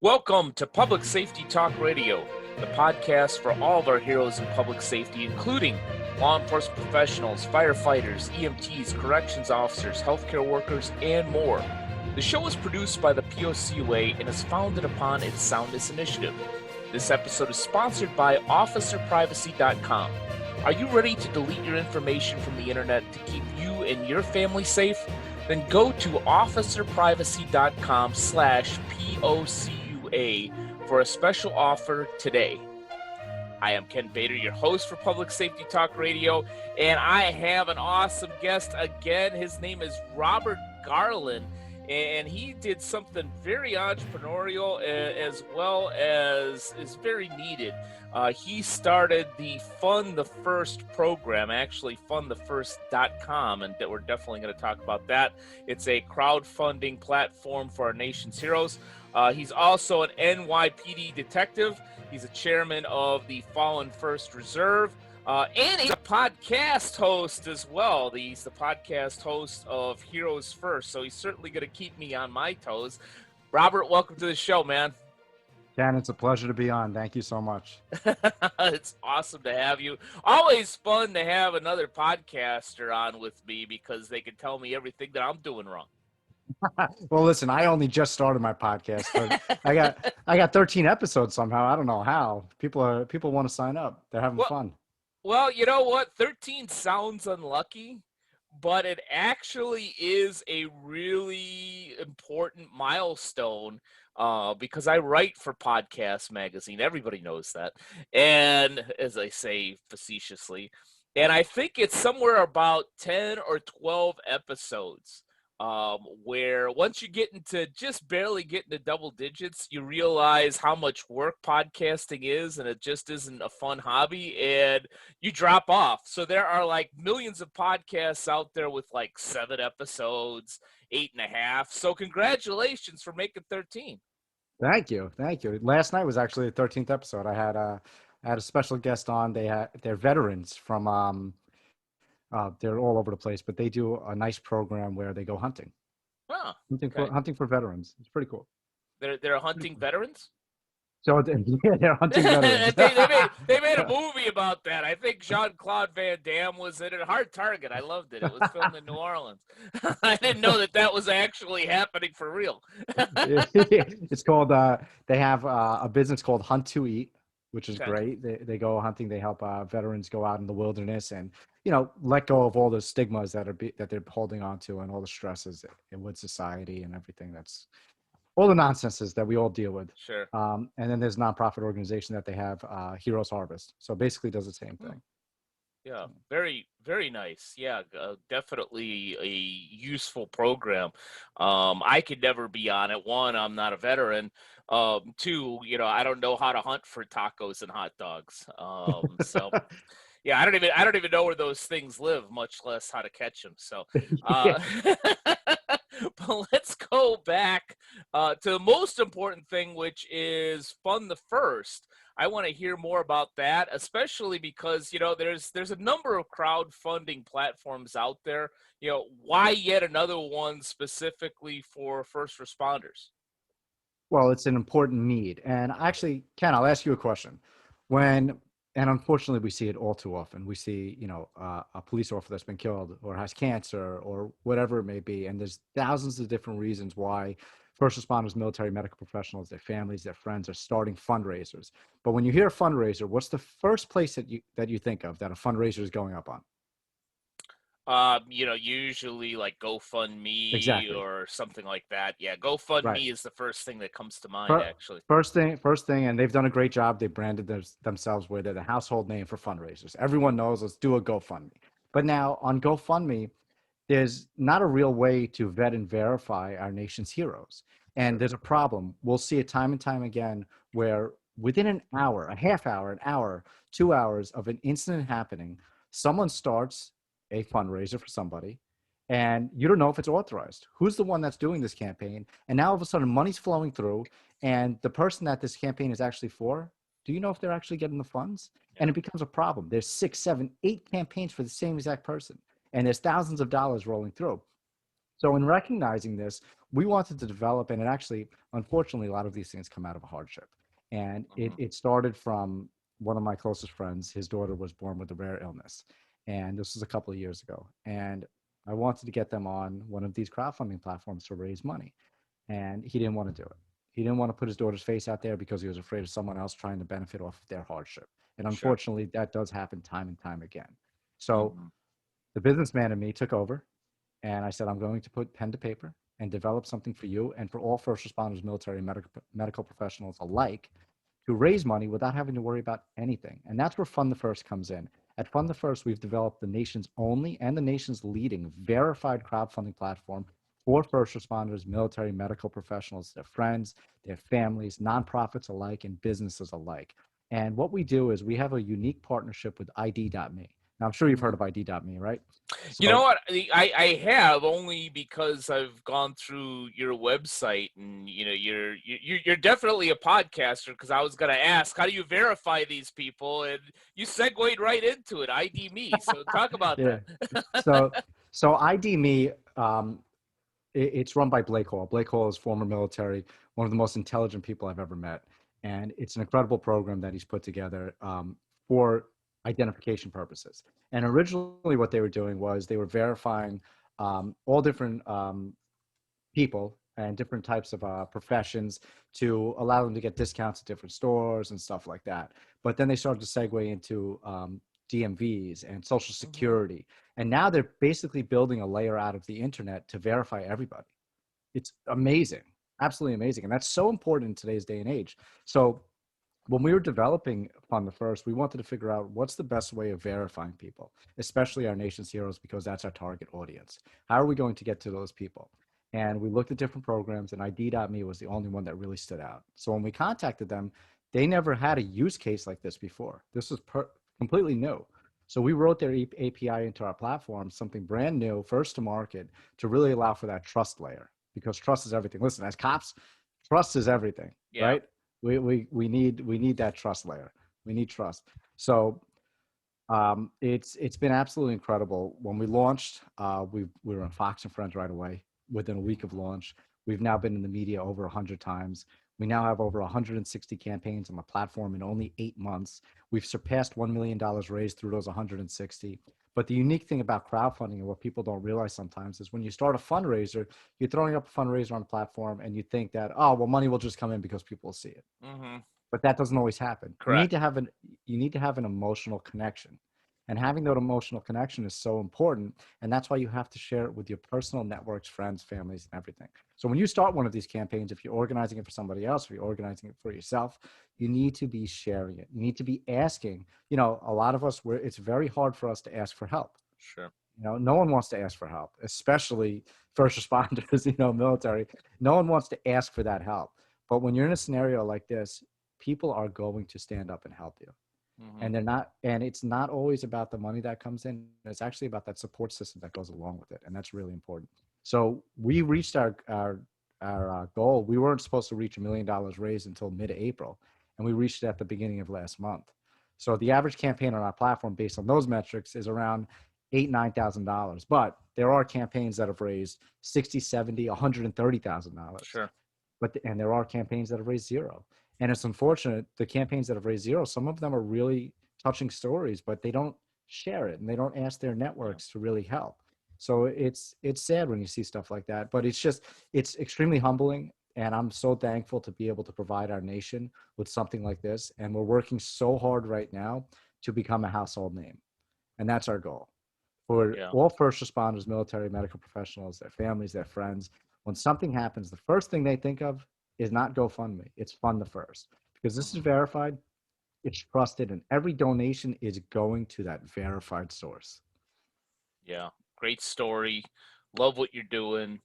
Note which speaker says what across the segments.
Speaker 1: Welcome to Public Safety Talk Radio, the podcast for all of our heroes in public safety, including law enforcement professionals, firefighters, EMTs, corrections officers, healthcare workers, and more. The show is produced by the POCUA and is founded upon its Soundness Initiative. This episode is sponsored by OfficerPrivacy.com. Are you ready to delete your information from the internet to keep you and your family safe? Then go to OfficerPrivacy.com/POCUA for a special offer today. I am Ken Bader, your host for Public Safety Talk Radio, and I have an awesome guest again. His name is Robert Garland, and he did something very entrepreneurial as well as is very needed. He started the Fund the First program, actually fundthefirst.com, and we're definitely going to talk about that. It's a crowdfunding platform for our nation's heroes. He's also an NYPD detective. He's a chairman of the Fallen First Reserve. And he's a podcast host as well. He's the podcast host of Heroes First, so he's certainly going to keep me on my toes. Robert, welcome to the show, man.
Speaker 2: Ken, it's a pleasure to be on. Thank you so much.
Speaker 1: It's awesome to have you. Always fun to have another podcaster on with me because they can tell me everything that I'm doing wrong.
Speaker 2: Well, listen, I only just started my podcast, but I got 13 episodes somehow. I don't know how. People want to sign up. They're having fun.
Speaker 1: Well, you know what? 13 sounds unlucky, but it actually is a really important milestone because I write for Podcast Magazine. Everybody knows that. And as I say facetiously, and I think it's somewhere about 10 or 12 episodes. Where once you get into just barely get into double digits, you realize how much work podcasting is, and it just isn't a fun hobby, and you drop off. So there are like millions of podcasts out there with like 7 episodes, 8.5. So congratulations for making 13.
Speaker 2: Thank you. Last night was actually the 13th episode. I had a special guest on. They're veterans from they're all over the place, but they do a nice program where they go hunting.
Speaker 1: Oh,
Speaker 2: Hunting for veterans. It's pretty cool.
Speaker 1: They're hunting veterans?
Speaker 2: So yeah, they're hunting veterans.
Speaker 1: they made a movie about that. I think Jean-Claude Van Damme was in it. Hard Target. I loved it. It was filmed in New Orleans. I didn't know that was actually happening for real.
Speaker 2: It's called, they have a business called Hunt to Eat, which is great. They go hunting. They help veterans go out in the wilderness and, let go of all the stigmas that they're holding on to and all the stresses with society and everything. That's all the nonsenses that we all deal with.
Speaker 1: Sure.
Speaker 2: And then there's a nonprofit organization that they have, Heroes Harvest. So basically does the same thing.
Speaker 1: Yeah, very, very nice. Yeah, definitely a useful program. I could never be on it. One, I'm not a veteran. Two, I don't know how to hunt for tacos and hot dogs. So yeah, I don't even know where those things live, much less how to catch them. So, but let's go back to the most important thing, which is Fund the First. I want to hear more about that, especially because, there's a number of crowdfunding platforms out there. Why yet another one specifically for first responders?
Speaker 2: Well, it's an important need. And actually, Ken, I'll ask you a question. And unfortunately, we see it all too often. We see, a police officer that's been killed or has cancer or whatever it may be. And there's thousands of different reasons why first responders, military, medical professionals, their families, their friends are starting fundraisers. But when you hear a fundraiser, what's the first place that you think of that a fundraiser is going up on?
Speaker 1: Usually like GoFundMe
Speaker 2: Exactly.
Speaker 1: or something like that. Yeah, GoFundMe
Speaker 2: Right.
Speaker 1: is the first thing that comes to mind, actually.
Speaker 2: First thing, and they've done a great job. They branded themselves where they're the household name for fundraisers. Everyone knows, let's do a GoFundMe. But now on GoFundMe, there's not a real way to vet and verify our nation's heroes. And there's a problem. We'll see it time and time again where within an hour, a half hour, an hour, 2 hours of an incident happening, someone starts a fundraiser for somebody, and you don't know if it's authorized. Who's the one that's doing this campaign? And now all of a sudden money's flowing through, and the person that this campaign is actually for, do you know if they're actually getting the funds? And it becomes a problem. There's 6, 7, 8 campaigns for the same exact person, and there's thousands of dollars rolling through. So in recognizing this, we wanted to develop, and it actually, unfortunately, a lot of these things come out of a hardship. And
Speaker 1: Mm-hmm.
Speaker 2: it started from one of my closest friends. His daughter was born with a rare illness. And this was a couple of years ago. And I wanted to get them on one of these crowdfunding platforms to raise money. And he didn't want to do it. He didn't want to put his daughter's face out there because he was afraid of someone else trying to benefit off of their hardship. And
Speaker 1: Sure.
Speaker 2: unfortunately, that does happen time and time again. So
Speaker 1: Mm-hmm.
Speaker 2: the businessman in me took over and I said, I'm going to put pen to paper and develop something for you and for all first responders, military, and medical professionals alike to raise money without having to worry about anything. And that's where Fund the First comes in. At Fund the First, we've developed the nation's only and the nation's leading verified crowdfunding platform for first responders, military, medical professionals, their friends, their families, nonprofits alike, and businesses alike. And what we do is we have a unique partnership with ID.me. Now, I'm sure you've heard of ID.me, right?
Speaker 1: You know
Speaker 2: So,
Speaker 1: what? I have only because I've gone through your website, and you're definitely a podcaster. Because I was gonna ask, how do you verify these people? And you segued right into it. ID me. So talk about
Speaker 2: yeah.
Speaker 1: that.
Speaker 2: So, so ID.me, it's run by Blake Hall. Blake Hall is former military, one of the most intelligent people I've ever met. And it's an incredible program that he's put together for identification purposes. And originally, what they were doing was they were verifying all different people and different types of professions to allow them to get discounts at different stores and stuff like that. But then they started to segue into DMVs and Social
Speaker 1: Hmm.
Speaker 2: Security. And now they're basically building a layer out of the internet to verify everybody. It's amazing, absolutely amazing. And that's so important in today's day and age. So when we were developing Fund the First, we wanted to figure out what's the best way of verifying people, especially our nation's heroes, because that's our target audience. How are we going to get to those people? And we looked at different programs, and ID.me was the only one that really stood out. So when we contacted them, they never had a use case like this before. This was completely new. So we wrote their API into our platform, something brand new, first to market, to really allow for that trust layer, because trust is everything. Listen, as cops, trust is everything,
Speaker 1: Yeah.
Speaker 2: right? We need that trust layer. We need trust. So it's been absolutely incredible. When we launched, we were on Fox and Friends right away. Within a week of launch, we've now been in the media over 100 times. We now have over 160 campaigns on the platform in only 8 months. We've surpassed $1 million raised through those 160. But the unique thing about crowdfunding and what people don't realize sometimes is when you start a fundraiser, you're throwing up a fundraiser on a platform and you think that, oh, well, money will just come in because people will see it.
Speaker 1: Hmm.
Speaker 2: But that doesn't always happen.
Speaker 1: Correct.
Speaker 2: You need to have an emotional connection. And having that emotional connection is so important. And that's why you have to share it with your personal networks, friends, families, and everything. So when you start one of these campaigns, if you're organizing it for somebody else, or you're organizing it for yourself, you need to be sharing it. You need to be asking. A lot of us, it's very hard for us to ask for help.
Speaker 1: Sure.
Speaker 2: No one wants to ask for help, especially first responders, military. No one wants to ask for that help. But when you're in a scenario like this, people are going to stand up and help you.
Speaker 1: Hmm.
Speaker 2: And it's not always about the money that comes in. It's actually about that support system that goes along with it. And that's really important. So we reached our goal. We weren't supposed to reach $1 million raised until mid-April, and we reached it at the beginning of last month. So the average campaign on our platform based on those metrics is around $9,000. But there are campaigns that have raised 60, 70, $130,000.
Speaker 1: Sure.
Speaker 2: And there are campaigns that have raised zero. And it's unfortunate, the campaigns that have raised zero, some of them are really touching stories, but they don't share it and they don't ask their
Speaker 1: Yeah.
Speaker 2: networks to really help. So it's sad when you see stuff like that, but it's extremely humbling. And I'm so thankful to be able to provide our nation with something like this. And we're working so hard right now to become a household name. And that's our goal for
Speaker 1: Yeah.
Speaker 2: all first responders, military, medical professionals, their families, their friends. When something happens, the first thing they think of is not GoFundMe. It's Fund the First, because this is
Speaker 1: Hmm.
Speaker 2: verified, it's trusted, and every donation is going to that verified source.
Speaker 1: Yeah. Great story. Love what you're doing.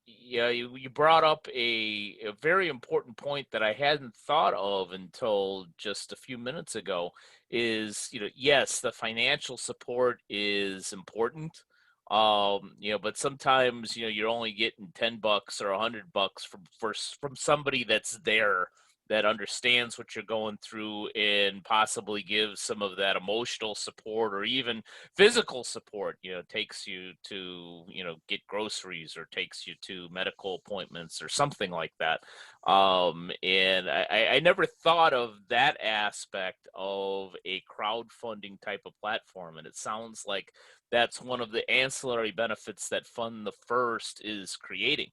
Speaker 1: Yeah, you brought up a very important point that I hadn't thought of until just a few minutes ago is, yes, the financial support is important. But sometimes, you're only getting $10 or $100 from somebody that's there, that understands what you're going through and possibly gives some of that emotional support or even physical support, takes you to, get groceries or takes you to medical appointments or something like that. And I never thought of that aspect of a crowdfunding type of platform. And it sounds like that's one of the ancillary benefits that Fund the First is creating.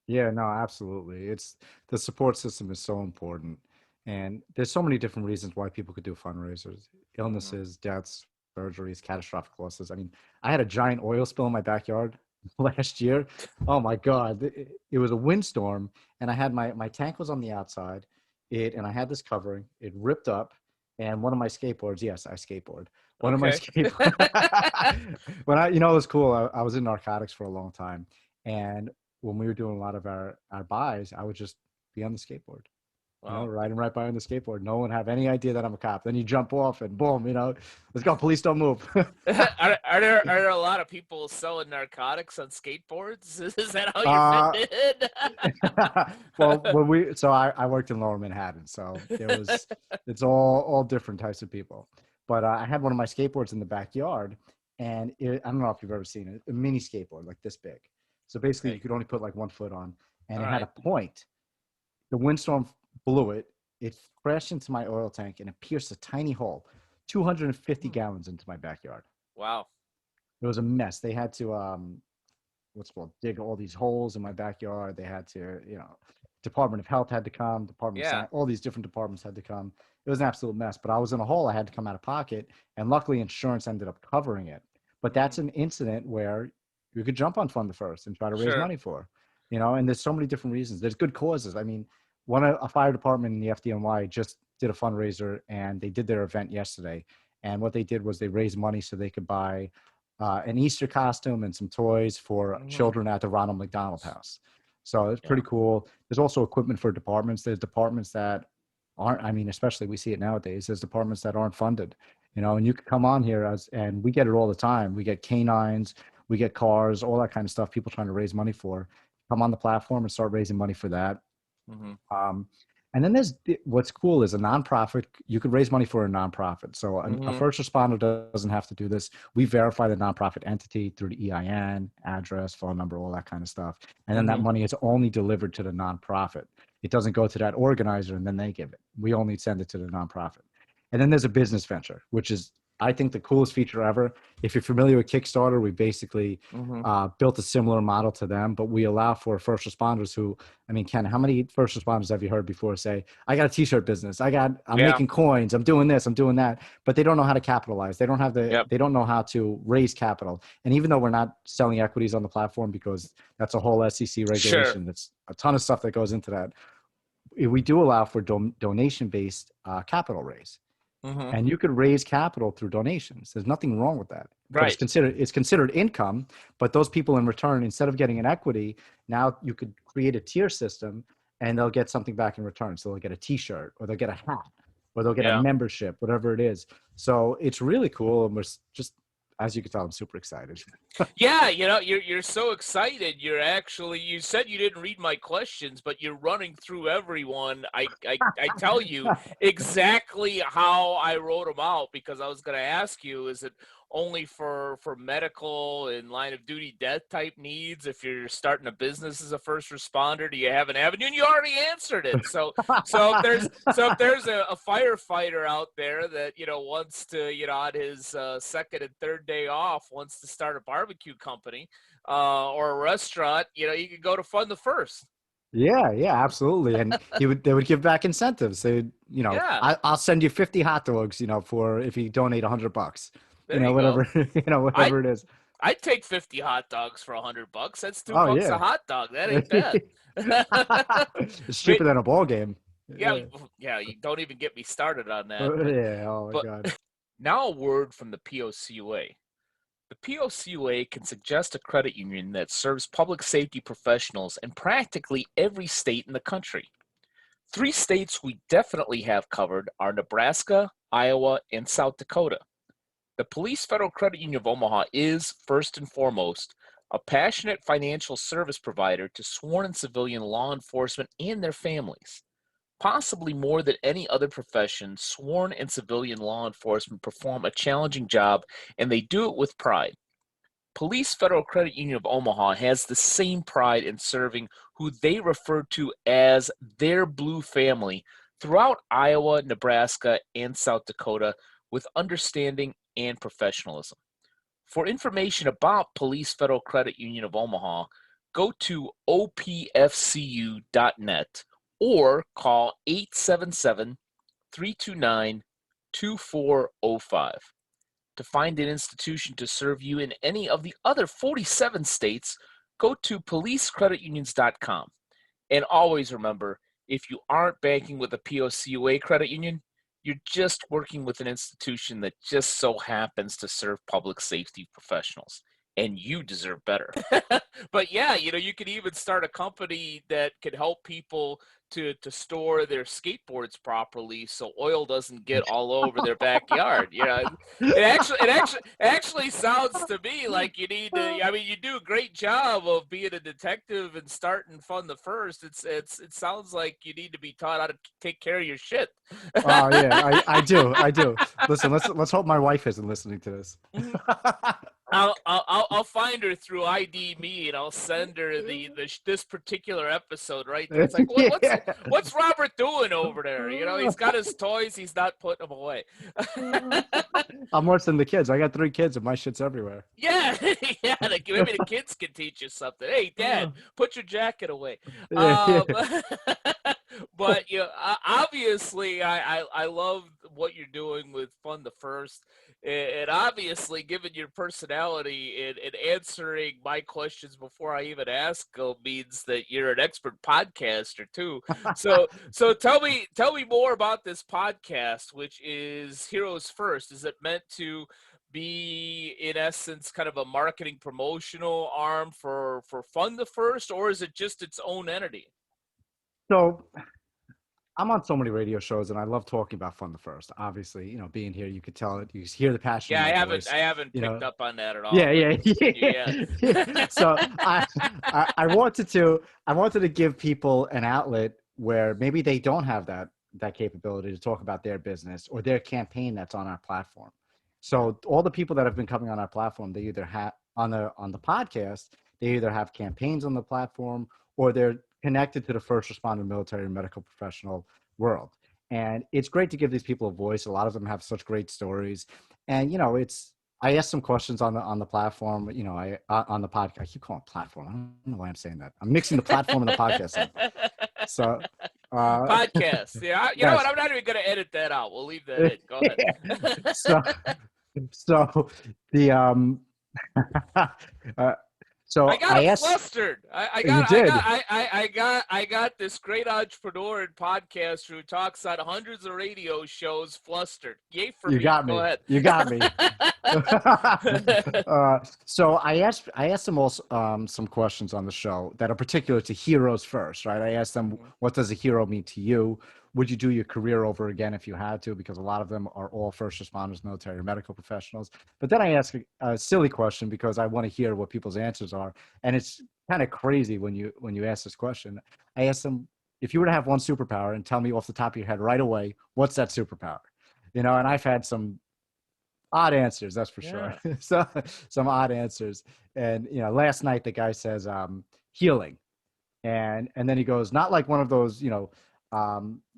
Speaker 2: Yeah, no, absolutely. It's the support system is so important. And there's so many different reasons why people could do fundraisers:
Speaker 1: Mhm.
Speaker 2: illnesses, deaths, surgeries, catastrophic losses. I mean, I had a giant oil spill in my backyard last year. Oh my God. It was a windstorm, and I had my tank was on the outside. And I had this covering. It ripped up, and one of my skateboards, yes, I skateboard. One of my
Speaker 1: Okay.
Speaker 2: skateboard when it was cool. I was in narcotics for a long time. And when we were doing a lot of our buys, I would just be on the skateboard,
Speaker 1: Wow.
Speaker 2: riding right by on the skateboard. No one have any idea that I'm a cop. Then you jump off and boom, let's go. Police don't move.
Speaker 1: Are there a lot of people selling narcotics on skateboards? Is that how you're
Speaker 2: uh,
Speaker 1: fitting in?
Speaker 2: well, I worked in Lower Manhattan, so it's all different types of people. But I had one of my skateboards in the backyard, and I don't know if you've ever seen it, a mini skateboard like this big. So basically, you
Speaker 1: Okay.
Speaker 2: could only put like one foot on, and
Speaker 1: All
Speaker 2: it had a
Speaker 1: right.
Speaker 2: point. The windstorm blew it. It crashed into my oil tank and it pierced a tiny hole, 250
Speaker 1: Hmm.
Speaker 2: gallons into my backyard.
Speaker 1: Wow.
Speaker 2: It was a mess. They had to what's called dig all these holes in my backyard. They had to, Department of Health had to come, Department of
Speaker 1: Yeah.
Speaker 2: Science, all these different departments had to come. It was an absolute mess. But I was in a hole. I had to come out of pocket, and luckily insurance ended up covering it. But
Speaker 1: Hmm.
Speaker 2: that's an incident where you could jump on Fund the First and try to raise
Speaker 1: Sure.
Speaker 2: money for, and there's so many different reasons. There's good causes. I mean, a fire department in the FDNY just did a fundraiser, and they did their event yesterday. And what they did was they raised money so they could buy an Easter costume and some toys for
Speaker 1: Hmm.
Speaker 2: children at the Ronald McDonald House. So it's
Speaker 1: Yeah.
Speaker 2: pretty cool. There's also equipment for departments. There's departments that aren't, I mean, especially we see it nowadays, there's departments that aren't funded, and you can come on here and we get it all the time. We get canines, we get cars, all that kind of stuff, people trying to raise money for. Come on the platform and start raising money for that.
Speaker 1: Hmm.
Speaker 2: Um, and then what's cool is a nonprofit. You could raise money for a nonprofit. So a
Speaker 1: Hmm.
Speaker 2: first responder doesn't have to do this. We verify the nonprofit entity through the EIN, address, phone number, all that kind of stuff. And then that
Speaker 1: Hmm.
Speaker 2: money is only delivered to the nonprofit. It doesn't go to that organizer and then they give it. We only send it to the nonprofit. And then there's a business venture, which is, I think, the coolest feature ever. If you're familiar with Kickstarter, we basically
Speaker 1: Hmm.
Speaker 2: built a similar model to them, but we allow for first responders who, I mean, Ken, how many first responders have you heard before say, I got a t-shirt business. I'm
Speaker 1: Yeah.
Speaker 2: making coins. I'm doing this, I'm doing that, but they don't know how to capitalize.
Speaker 1: Yep.
Speaker 2: They don't know how to raise capital. And even though we're not selling equities on the platform, because that's a whole SEC
Speaker 1: Sure.
Speaker 2: regulation, that's a ton of stuff that goes into that. We do allow for donation-based capital raise,
Speaker 1: Hmm.
Speaker 2: and you could raise capital through donations. There's nothing wrong with that, but
Speaker 1: Right.
Speaker 2: it's considered income. But those people in return, instead of getting an equity, now you could create a tier system, and they'll get something back in return. So they'll get a T-shirt, or they'll get a hat, or they'll get a
Speaker 1: Yeah.
Speaker 2: membership, whatever it is. So it's really cool, and we're just, as you can tell, I'm super excited.
Speaker 1: Yeah, you're so excited. You said you didn't read my questions, but you're running through everyone. I tell you exactly how I wrote them out because I was going to ask you, is it only for medical and line of duty death type needs? If you're starting a business as a first responder, do you have an avenue? And you already answered it. So if there's a firefighter out there that wants to on his second and third day off wants to start a barbecue company or a restaurant, you can go to Fund the First.
Speaker 2: Yeah, absolutely. And they would give back incentives.
Speaker 1: Yeah,
Speaker 2: I'll send you 50 hot dogs, for if you donate $100,
Speaker 1: there you go.
Speaker 2: whatever,
Speaker 1: I
Speaker 2: whatever it is.
Speaker 1: I'd take 50 hot dogs for $100. That's two
Speaker 2: Oh
Speaker 1: bucks a
Speaker 2: yeah.
Speaker 1: hot dog. That ain't bad.
Speaker 2: It's
Speaker 1: But
Speaker 2: cheaper than a ball game.
Speaker 1: yeah,
Speaker 2: Yeah.
Speaker 1: yeah, you don't even get me started on that. But
Speaker 2: Yeah. Oh my
Speaker 1: but
Speaker 2: God.
Speaker 1: now a word from the POCUA. The POCUA can suggest a credit union that serves public safety professionals in practically every state in the country. Three states we definitely have covered are Nebraska, Iowa, and South Dakota. The Police Federal Credit Union of Omaha is, first and foremost, a passionate financial service provider to sworn and civilian law enforcement and their families. Possibly more than any other profession, sworn and civilian law enforcement perform a challenging job, and they do it with pride. Police Federal Credit Union of Omaha has the same pride in serving who they refer to as their blue family throughout Iowa, Nebraska, and South Dakota with understanding and professionalism. For information about Police Federal Credit Union of Omaha, go to opfcu.net or call 877 329 2405. To find an institution to serve you in any of the other 47 states, go to policecreditunions.com. And always remember, if you aren't banking with a POCUA credit union, you're just working with an institution that just so happens to serve public safety professionals. And you deserve better. But yeah, you could even start a company that could help people to store their skateboards properly so oil doesn't get all over their backyard. It actually sounds to me like you need to. I mean, you do a great job of being a detective and starting Fun the First. It sounds like you need to be taught how to take care of your shit.
Speaker 2: Oh yeah, I do. Listen, let's hope my wife isn't listening to this.
Speaker 1: I'll find her through ID Me and I'll send her this particular episode right there. It's like what's Robert doing over there? He's got his toys, he's not putting them away.
Speaker 2: I'm worse than the kids. I got 3 kids and my shit's everywhere.
Speaker 1: Yeah, yeah. Maybe the kids can teach you something. Hey, Dad, put your jacket away. But obviously, I love what you're doing with Fun the First. And obviously, given your personality and answering my questions before I even ask them means that you're an expert podcaster too. So tell me more about this podcast, which is Heroes First. Is it meant to be, in essence, kind of a marketing promotional arm for Fun the First, or is it just its own entity?
Speaker 2: So I'm on so many radio shows, and I love talking about Fun the First. Obviously, being here, you could tell it. You hear the passion.
Speaker 1: Yeah,
Speaker 2: in my
Speaker 1: I haven't picked up on that at all.
Speaker 2: Yeah. So I wanted to give people an outlet where maybe they don't have that capability to talk about their business or their campaign that's on our platform. So all the people that have been coming on our platform, they either have on the podcast, they either have campaigns on the platform or they're connected to the first responder, military, and medical professional world. And it's great to give these people a voice. A lot of them have such great stories. And, I asked some questions on the platform, on the podcast. I keep calling it platform. I don't know why I'm saying that. I'm mixing the platform and the podcast. So
Speaker 1: podcast. Yeah. You know
Speaker 2: yes.
Speaker 1: what? I'm not even going to edit that out. We'll leave that in. Go ahead.
Speaker 2: So the so
Speaker 1: I got flustered. I got this great entrepreneur and podcaster who talks on hundreds of radio shows flustered. Yay for me. Go ahead.
Speaker 2: You got me. So I asked them all some questions on the show that are particular to Heroes First, right? I asked them, what does a hero mean to you? Would you do your career over again if you had to? Because a lot of them are all first responders, military, or medical professionals. But then I ask a silly question because I want to hear what people's answers are. And it's kind of crazy when you ask this question. I asked them, if you were to have one superpower and tell me off the top of your head right away, what's that superpower? And I've had some odd answers, that's for sure. So some odd answers. And, last night the guy says healing. And then he goes, not like one of those,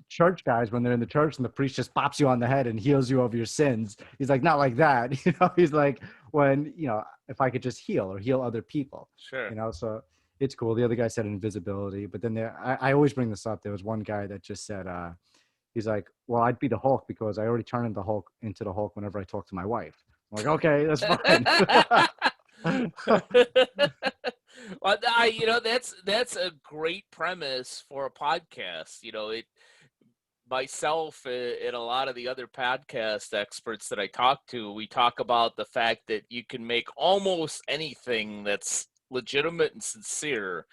Speaker 2: church guys when they're in the church and the priest just bops you on the head and heals you of your sins. He's like, not like that. He's like, when, if I could just heal or heal other people.
Speaker 1: Sure.
Speaker 2: So it's cool. The other guy said invisibility, but then I always bring this up. There was one guy that just said, he's like, well, I'd be the Hulk because I already turn into the Hulk whenever I talk to my wife. I'm like, okay, that's fine.
Speaker 1: Well, that's a great premise for a podcast. Myself and a lot of the other podcast experts that I talk to, we talk about the fact that you can make almost anything that's legitimate and sincere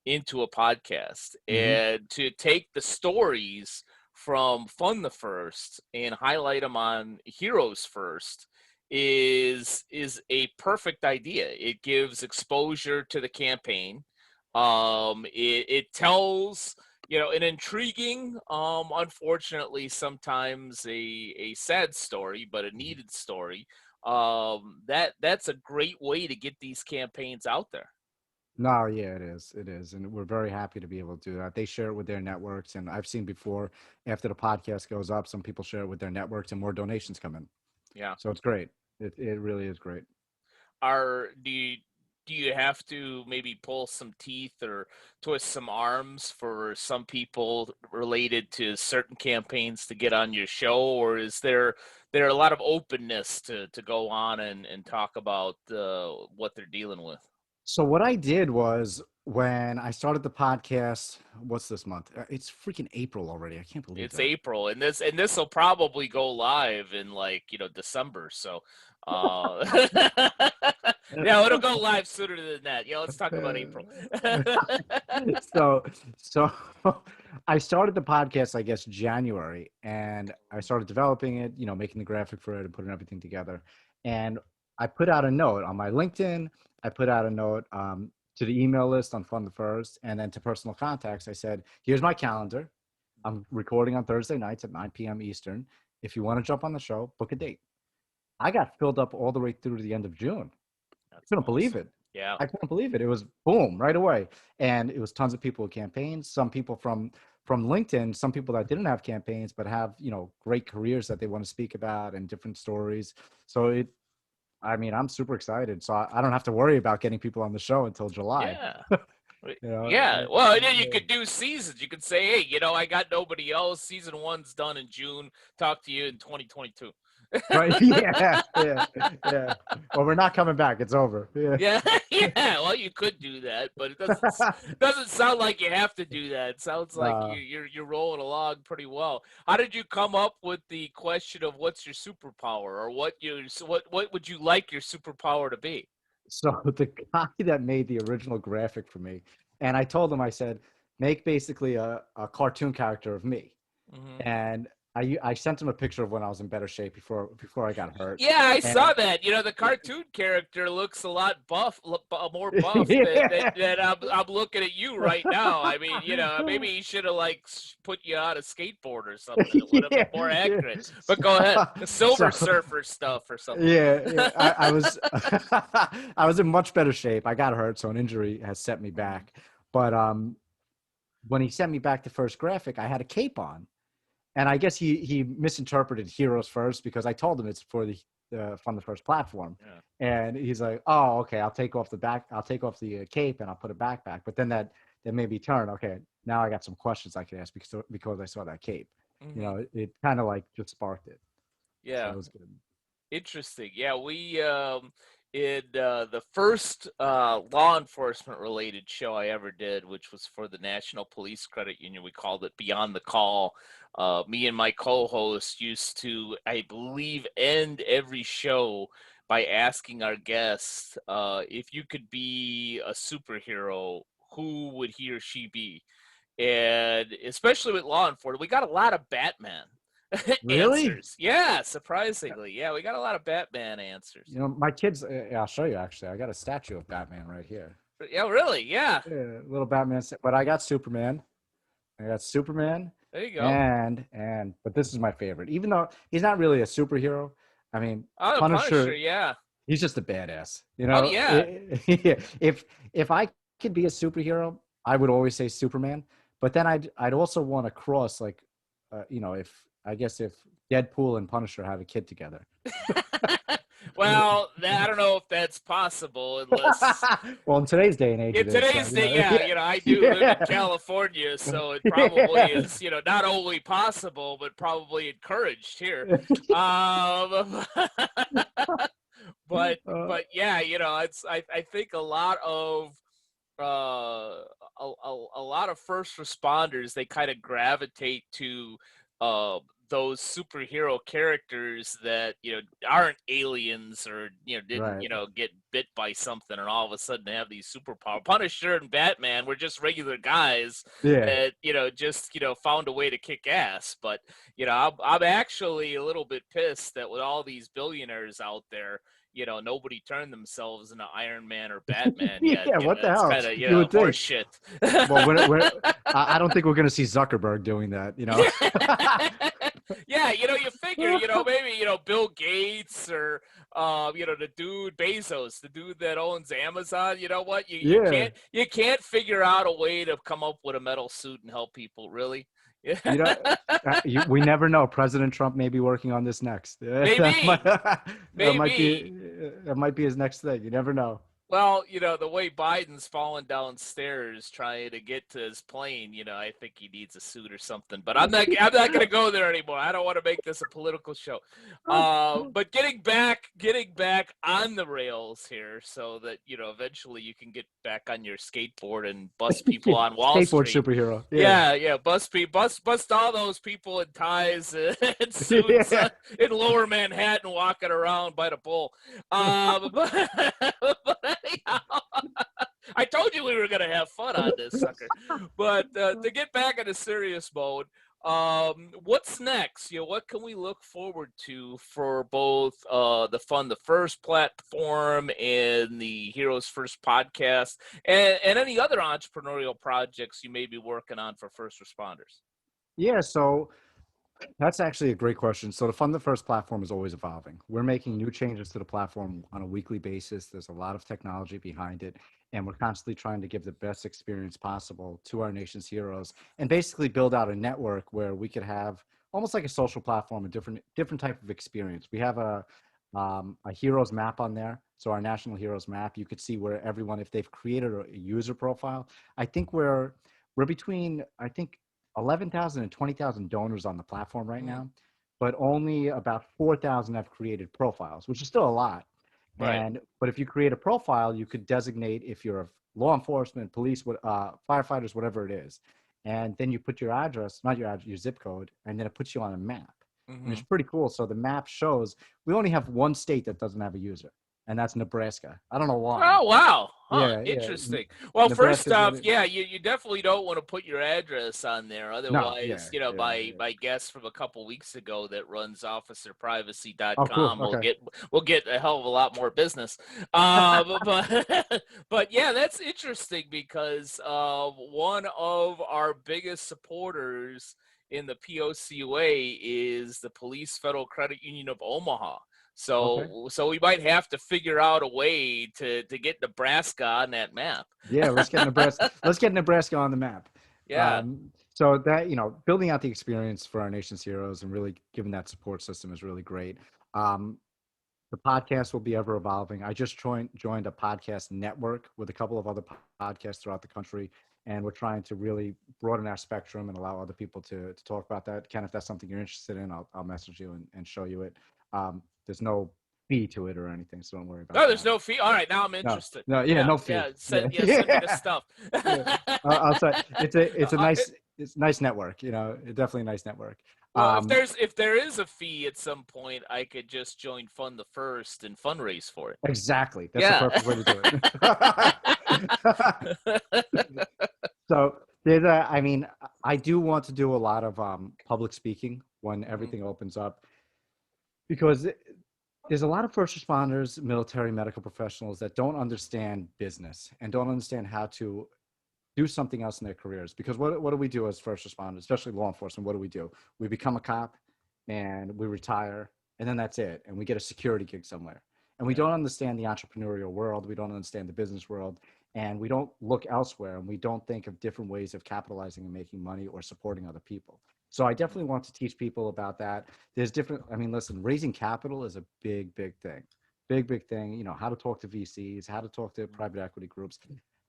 Speaker 1: into a podcast. And to take the stories from Fun the First and highlight them on Heroes First is a perfect idea. It gives exposure to the campaign. It tells, an intriguing, unfortunately sometimes a sad story, but a needed story. That's a great way to get these campaigns out there.
Speaker 2: No, yeah, it is. It is. And we're very happy to be able to do that. They share it with their networks. And I've seen before, after the podcast goes up, some people share it with their networks and more donations come in.
Speaker 1: Yeah.
Speaker 2: So it's great. It really is great.
Speaker 1: Do you have to maybe pull some teeth or twist some arms for some people related to certain campaigns to get on your show, or is there a lot of openness to go on and talk about what they're dealing with?
Speaker 2: So what I did was when I started the podcast, what's this month? It's freaking April already. I can't believe
Speaker 1: It's
Speaker 2: that.
Speaker 1: April, and this will probably go live in, like, December. So, uh, yeah, it'll go live sooner than that. Yeah, let's talk about April.
Speaker 2: so so I started the podcast, I guess, January, and I started developing it, making the graphic for it and putting everything together. And I put out a note on my LinkedIn. I put out a note to the email list on Fund the First, and then to personal contacts. I said, "Here's my calendar. I'm recording on Thursday nights at 9 p.m. Eastern. If you want to jump on the show, book a date." I got filled up all the way through to the end of June. I
Speaker 1: That's
Speaker 2: couldn't believe
Speaker 1: awesome.
Speaker 2: it.
Speaker 1: Yeah.
Speaker 2: I couldn't believe it. It was boom right away, and it was tons of people with campaigns. Some people from LinkedIn, some people that didn't have campaigns but have great careers that they want to speak about and different stories. So I mean, I'm super excited. So I don't have to worry about getting people on the show until July.
Speaker 1: Yeah.
Speaker 2: You know,
Speaker 1: Yeah. Well, and then you could do seasons. You could say, hey, I got nobody else. Season one's done in June. Talk to you in 2022.
Speaker 2: right? Yeah, yeah, yeah. Well, we're not coming back. It's over. Yeah.
Speaker 1: Yeah, yeah. Well, you could do that, but it doesn't sound like you have to do that. It sounds like
Speaker 2: uh,
Speaker 1: you're rolling along pretty well. How did you come up with the question of what's your superpower, or what would you like your superpower to be?
Speaker 2: so the guy that made the original graphic for me, and I told him, I said, make basically a cartoon character of me.
Speaker 1: Hmm.
Speaker 2: And I sent him a picture of when I was in better shape before I got hurt.
Speaker 1: Yeah, I saw
Speaker 2: And
Speaker 1: that. The cartoon character looks a lot more buff than, than,
Speaker 2: yeah.
Speaker 1: than I'm looking at you right now. I mean, maybe he should have like put you on a skateboard or something. It would have been
Speaker 2: Yeah,
Speaker 1: more
Speaker 2: yeah.
Speaker 1: accurate. But go ahead, the Silver
Speaker 2: So
Speaker 1: Surfer stuff or something.
Speaker 2: yeah, yeah. I was I was in much better shape. I got hurt, so an injury has set me back. But when he sent me back the first graphic, I had a cape on. And I guess he misinterpreted Heroes First because I told him it's for the from the first platform,
Speaker 1: Yeah.
Speaker 2: and he's like, "Oh, okay, I'll take off the cape and I'll put it back." But then that made me turn. Okay, now I got some questions I could ask because I saw that cape.
Speaker 1: Hmm.
Speaker 2: It kind of like just sparked it, so
Speaker 1: Yeah.
Speaker 2: it was good.
Speaker 1: Interesting. Yeah, we in the first law enforcement related show I ever did, which was for the National Police Credit Union, we called it Beyond the Call. Me and my co-host used to, I believe, end every show by asking our guests, if you could be a superhero, who would he or she be? And especially with law enforcement, we got a lot of Batman
Speaker 2: Really?
Speaker 1: answers. Yeah, surprisingly. Yeah, we got a lot of Batman answers.
Speaker 2: My kids. Yeah, I'll show you. Actually, I got a statue of Batman right here.
Speaker 1: Yeah, really. Yeah.
Speaker 2: Yeah, little Batman. But I got Superman. I got Superman,
Speaker 1: There you go.
Speaker 2: but this is my favorite. Even though he's not really a superhero, I mean,
Speaker 1: Oh, the Punisher.
Speaker 2: Punisher,
Speaker 1: Yeah.
Speaker 2: he's just a badass.
Speaker 1: Oh, yeah.
Speaker 2: If I could be a superhero, I would always say Superman. But then I'd also want to cross like, if Deadpool and Punisher have a kid together.
Speaker 1: Well, I don't know if that's possible unless
Speaker 2: Well, in today's day and age,
Speaker 1: in
Speaker 2: it is. So,
Speaker 1: today's day, yeah, I do live in
Speaker 2: yeah,
Speaker 1: California, so it probably is, not only possible but probably encouraged here. Um, but
Speaker 2: Uh,
Speaker 1: yeah, it's I think a lot of a lot of first responders, they kind of gravitate to those superhero characters that, aren't aliens or, didn't,
Speaker 2: Right.
Speaker 1: get bit by something and all of a sudden they have these superpower. Punisher and Batman were just regular guys
Speaker 2: Yeah.
Speaker 1: that, just, found a way to kick ass. But, I'm actually a little bit pissed that with all these billionaires out there, nobody turned themselves into Iron Man or Batman yet.
Speaker 2: Yeah. What the
Speaker 1: It's
Speaker 2: hell?
Speaker 1: kind of,
Speaker 2: You would
Speaker 1: horse
Speaker 2: think.
Speaker 1: shit.
Speaker 2: Well, I don't think we're going to see Zuckerberg doing that.
Speaker 1: Yeah, you figure, maybe, Bill Gates or, the dude Bezos, the dude that owns Amazon. You know what? You
Speaker 2: Yeah.
Speaker 1: can't figure out a way to come up with a metal suit and help people, really.
Speaker 2: You know, we never know. President Trump may be working on this next.
Speaker 1: Maybe, maybe.
Speaker 2: That might be his next thing. You never know.
Speaker 1: Well, the way Biden's falling downstairs trying to get to his plane, I think he needs a suit or something. But I'm not going to go there anymore. I don't want to make this a political show. But getting back on the rails here, so that eventually you can get back on your skateboard and bust people on Wall
Speaker 2: Skateboard
Speaker 1: Street.
Speaker 2: superhero.
Speaker 1: Yeah, bust all those people in ties and suits in Lower Manhattan walking around by the bull. But anyhow, I told you we were going to have fun on this sucker. But to get back into serious mode, what's next? What can we look forward to for both the Fund the First platform and the Heroes First podcast, and any other entrepreneurial projects you may be working on for first responders?
Speaker 2: Yeah, so that's actually a great question. So the Fund the First platform is always evolving. We're making new changes to the platform on a weekly basis. There's a lot of technology behind it, and we're constantly trying to give the best experience possible to our nation's heroes and basically build out a network where we could have almost like a social platform, a different type of experience. We have a heroes map on there. So our national heroes map, you could see where everyone, if they've created a user profile, I think we're between, 11,000 and 20,000 donors on the platform right now, but only about 4,000 have created profiles, which is still a lot.
Speaker 1: Right.
Speaker 2: But if you create a profile, you could designate if you're a law enforcement, police, firefighters, whatever it is, and then you put your address, not your address, your zip code, and then it puts you on a map. And it's pretty cool. So the map shows we only have one state that doesn't have a user, and that's Nebraska. I don't know why.
Speaker 1: Oh, wow.
Speaker 2: Yeah,
Speaker 1: Interesting. Well, first
Speaker 2: Nebraska's
Speaker 1: off,
Speaker 2: really-
Speaker 1: you definitely don't want to put your address on there.
Speaker 2: No,
Speaker 1: Otherwise,
Speaker 2: yeah.
Speaker 1: my guest from a couple weeks ago that runs officerprivacy.com
Speaker 2: Oh, cool. Okay.
Speaker 1: will get a hell of a lot more business. But yeah, that's interesting because one of our biggest supporters in the POCUA is the Police Federal Credit Union of Omaha. So we might have to figure out a way to get Nebraska on that map.
Speaker 2: Yeah, let's get Nebraska. Let's get Nebraska on the map.
Speaker 1: Yeah.
Speaker 2: So that, building out the experience for our nation's heroes and really giving that support system is really great. The podcast will be ever evolving. I just joined a podcast network with a couple of other podcasts throughout the country, and we're trying to really broaden our spectrum and allow other people to talk about that. Ken, if that's something you're interested in, I'll message you and show you it. There's no fee to it or anything, so don't worry about it.
Speaker 1: No, there's no fee. All right, now I'm interested.
Speaker 2: No fee.
Speaker 1: Yeah, send me the stuff.
Speaker 2: I'll say it's a nice network. Definitely a nice network.
Speaker 1: Well, if there is a fee at some point, I could just join Fund the First and fundraise for it.
Speaker 2: Exactly. That's the perfect way to do it. So I do want to do a lot of public speaking when everything opens up, because there's a lot of first responders, military, medical professionals that don't understand business and don't understand how to do something else in their careers. Because what do we do as first responders, especially law enforcement? What do? We become a cop and we retire, and then that's it. And we get a security gig somewhere. And we don't understand the entrepreneurial world. We don't understand the business world. And we don't look elsewhere. And we don't think of different ways of capitalizing and making money or supporting other people. So I definitely want to teach people about that. There's listen, raising capital is a big thing. Big thing. How to talk to VCs, how to talk to private equity groups,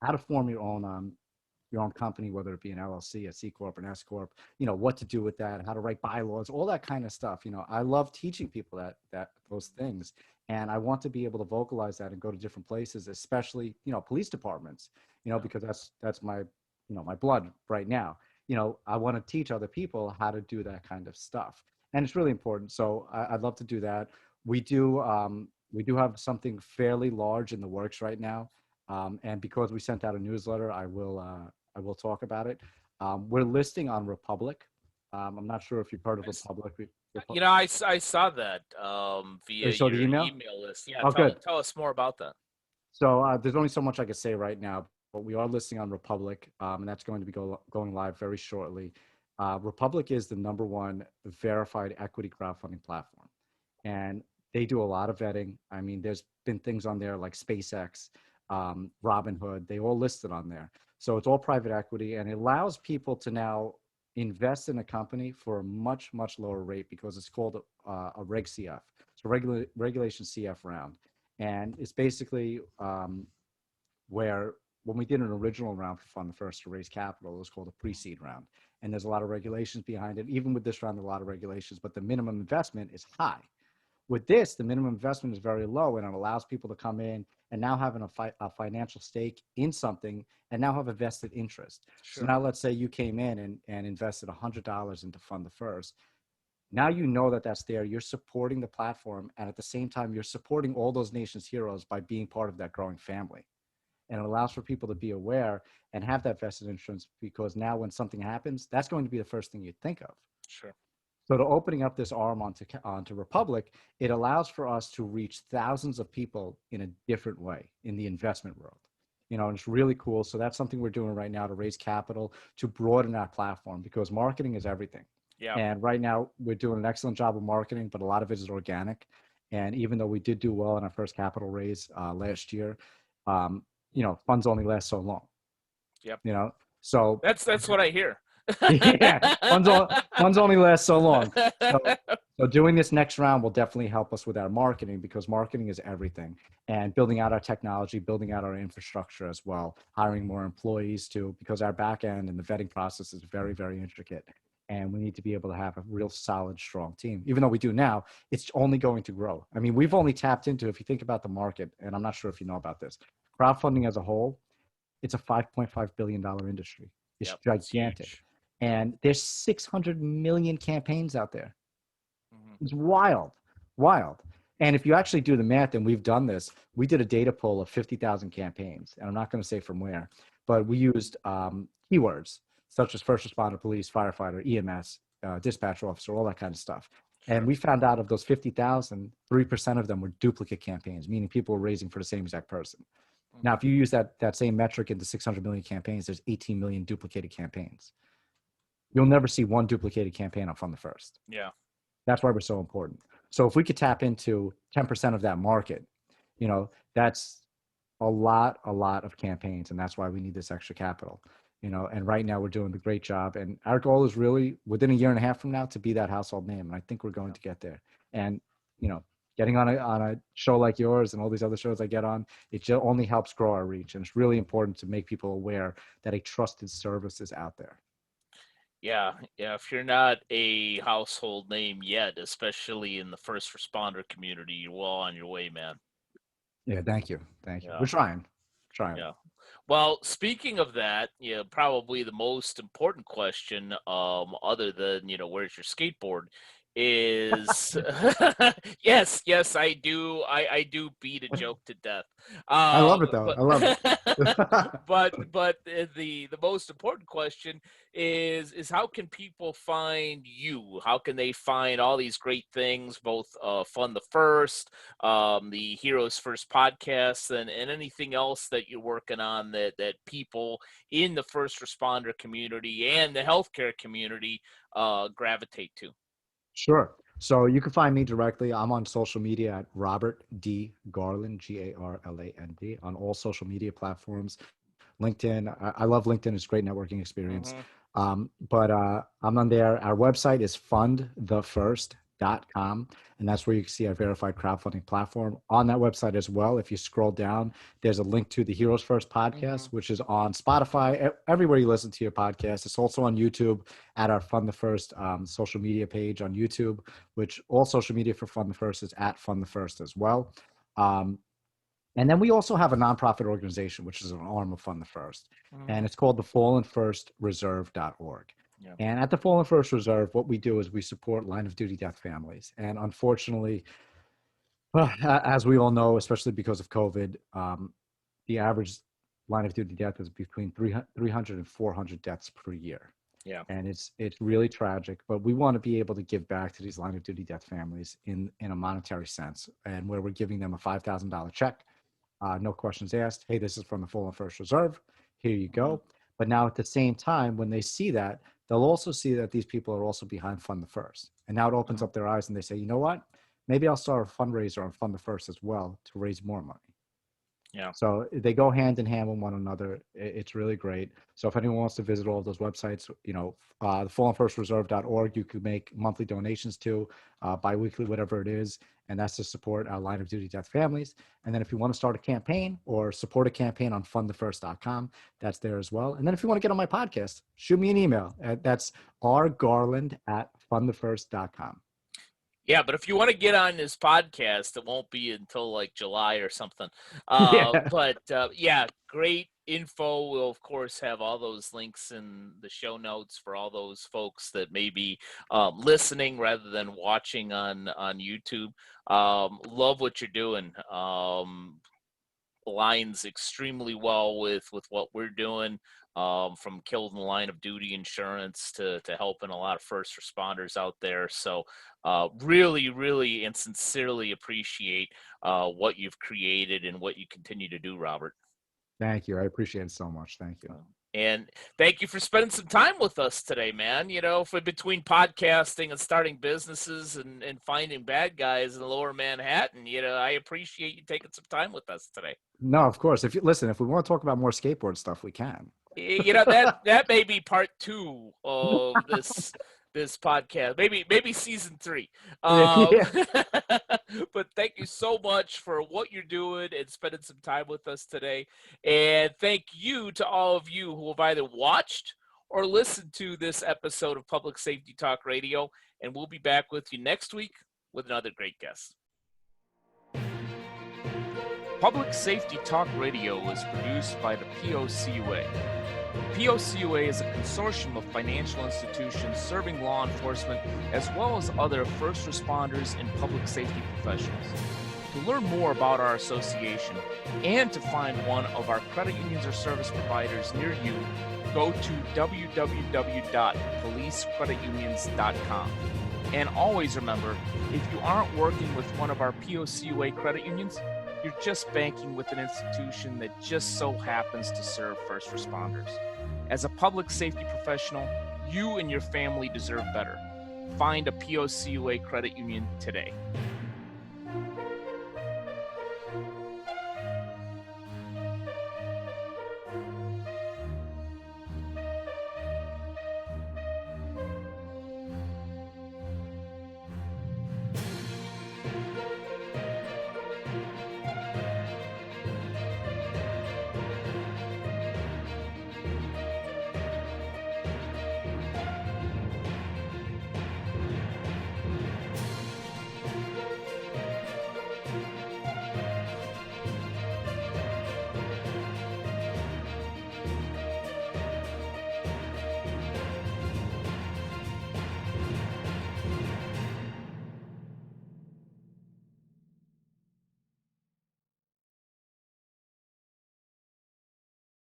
Speaker 2: how to form your own company, whether it be an LLC, a C Corp, an S Corp, what to do with that, how to write bylaws, all that kind of stuff. I love teaching people those things. And I want to be able to vocalize that and go to different places, especially, police departments, because that's my, my blood right now. I want to teach other people how to do that kind of stuff. and it's really important. So I'd love to do that. We do have something fairly large in the works right now, and because we sent out a newsletter, I will talk about it. We're listing on Republic. I'm not sure if you've heard of
Speaker 1: I s-
Speaker 2: Republic.
Speaker 1: I saw that
Speaker 2: You
Speaker 1: via
Speaker 2: saw the
Speaker 1: your
Speaker 2: email?
Speaker 1: email list. Yeah,
Speaker 2: Oh, good.
Speaker 1: tell us more about that.
Speaker 2: So there's only so much I can say right now, but we are listing on Republic, and that's going to be going live very shortly. Republic is the number one verified equity crowdfunding platform, and they do a lot of vetting. I mean, there's been things on there like SpaceX, Robinhood. They all listed on there. So it's all private equity, and it allows people to now invest in a company for a much lower rate because it's called a Reg CF, so regulation CF round, and it's basically where when we did an original round for Fund the First to raise capital, it was called a pre-seed round. And there's a lot of regulations behind it. Even with this round, a lot of regulations, but the minimum investment is high. With this, the minimum investment is very low, and it allows people to come in and now having a financial stake in something and now have a vested interest. So
Speaker 1: Sure.
Speaker 2: now let's say you came in and invested $100 into Fund the First. Now you know that that's there. You're supporting the platform, and at the same time, you're supporting all those nation's heroes by being part of that growing family. And it allows for people to be aware and have that vested interest because now when something happens, that's going to be the first thing you think of.
Speaker 1: Sure.
Speaker 2: So to opening up this arm onto Republic, it allows for us to reach thousands of people in a different way in the investment world. And it's really cool. So that's something we're doing right now to raise capital, to broaden our platform because marketing is everything.
Speaker 1: Yeah.
Speaker 2: And right now we're doing an excellent job of marketing, but a lot of it is organic. And even though we did do well in our first capital raise last year, um, funds only last so long.
Speaker 1: Yep.
Speaker 2: So
Speaker 1: That's what I hear.
Speaker 2: yeah, funds only last so long. So doing this next round will definitely help us with our marketing because marketing is everything, and building out our technology, building out our infrastructure as well, hiring more employees too, because our back end and the vetting process is very intricate, and we need to be able to have a real solid, strong team. Even though we do now, it's only going to grow. I mean, we've only tapped into, if you think about the market, and I'm not sure if you know about this, crowdfunding as a whole, it's a $5.5 billion industry. It's
Speaker 1: Yep, it's
Speaker 2: gigantic.
Speaker 1: huge.
Speaker 2: And there's 600 million campaigns out there.
Speaker 1: Mhm.
Speaker 2: It's wild. And if you actually do the math, and we've done this, we did a data poll of 50,000 campaigns. And I'm not going to say from where, but we used keywords such as first responder, police, firefighter, EMS, dispatch officer, all that kind of stuff.
Speaker 1: Sure.
Speaker 2: And we found out of those 50,000, 3% of them were duplicate campaigns, meaning people were raising for the same exact person. Now, if you use that same metric into 600 million campaigns, there's 18 million duplicated campaigns. You'll never see one duplicated campaign on Fund the First.
Speaker 1: Yeah.
Speaker 2: That's why we're so important. So if we could tap into 10% of that market, that's a lot of campaigns. And that's why we need this extra capital, and right now we're doing a great job. And our goal is really within a year and a half from now to be that household name. And I think we're going to get there. And, getting on a show like yours and all these other shows I get on, it just only helps grow our reach. And it's really important to make people aware that a trusted service is out there.
Speaker 1: Yeah. If you're not a household name yet, especially in the first responder community, you're well on your way, man.
Speaker 2: Yeah, thank you.
Speaker 1: Yeah.
Speaker 2: We're trying.
Speaker 1: Yeah. Well, speaking of that, probably the most important question, other than, where's your skateboard, is yes, I do. I do beat a joke to death.
Speaker 2: I love it though.
Speaker 1: But
Speaker 2: I love it.
Speaker 1: but the most important question is how can people find you? How can they find all these great things, both Fund the First, the Heroes First podcast, and anything else that you're working on that people in the first responder community and the healthcare community gravitate to?
Speaker 2: Sure. So you can find me directly. I'm on social media at Robert D. Garland, Garland, on all social media platforms. LinkedIn. I love LinkedIn. It's a great networking experience. But I'm on there. Our website is fundthefirst.com. And that's where you can see our verified crowdfunding platform. On that website as well, if you scroll down, there's a link to the Heroes First podcast, which is on Spotify, everywhere you listen to your podcast. It's also on YouTube at our Fund the First social media page on YouTube, which all social media for Fund the First is at Fund the First as well. And then we also have a nonprofit organization, which is an arm of Fund the First, and it's called the FallenFirstReserve.org.
Speaker 1: Yeah.
Speaker 2: And at the Fallen First Reserve, what we do is we support line of duty death families. And unfortunately, as we all know, especially because of COVID, the average line of duty death is between 300 and 400 deaths per year.
Speaker 1: Yeah.
Speaker 2: And it's really tragic, but we want to be able to give back to these line of duty death families in a monetary sense, and where we're giving them a $5,000 check, no questions asked. Hey, this is from the Fallen First Reserve. Here you go. But now at the same time, when they see that, they'll also see that these people are also behind Fund the First. And now it opens up their eyes and they say, you know what? Maybe I'll start a fundraiser on Fund the First as well to raise more money.
Speaker 1: Yeah.
Speaker 2: So they go hand in hand with one another. It's really great. So if anyone wants to visit all of those websites, the fallenfirstreserve.org, you could make monthly donations to, biweekly, whatever it is. And that's to support our line of duty death families. And then if you want to start a campaign or support a campaign on fundthefirst.com, that's there as well. And then if you want to get on my podcast, shoot me an email. That's rgarland@fundthefirst.com.
Speaker 1: Yeah, but if you want to get on this podcast, it won't be until like July or something.
Speaker 2: Yeah.
Speaker 1: But yeah, great info. We'll, of course, have all those links in the show notes for all those folks that may be listening rather than watching on YouTube. Love what you're doing. Aligns extremely well with what we're doing. From killed in the line of duty insurance to helping a lot of first responders out there. So really, really and sincerely appreciate what you've created and what you continue to do, Robert.
Speaker 2: Thank you. I appreciate it so much. Thank you.
Speaker 1: And thank you for spending some time with us today, man. For between podcasting and starting businesses and finding bad guys in lower Manhattan, I appreciate you taking some time with us today.
Speaker 2: No, of course. If we want to talk about more skateboard stuff, we can.
Speaker 1: That may be part 2 of this podcast, maybe season 3.
Speaker 2: Yeah.
Speaker 1: But thank you so much for what you're doing and spending some time with us today. And thank you to all of you who have either watched or listened to this episode of Public Safety Talk Radio. And we'll be back with you next week with another great guest. Public Safety Talk Radio is produced by the POCUA. POCUA is a consortium of financial institutions serving law enforcement as well as other first responders and public safety professionals. To learn more about our association and to find one of our credit unions or service providers near you, go to www.policecreditunions.com. And always remember, if you aren't working with one of our POCUA credit unions, you're just banking with an institution that just so happens to serve first responders. As a public safety professional, you and your family deserve better. Find a POCUA credit union today.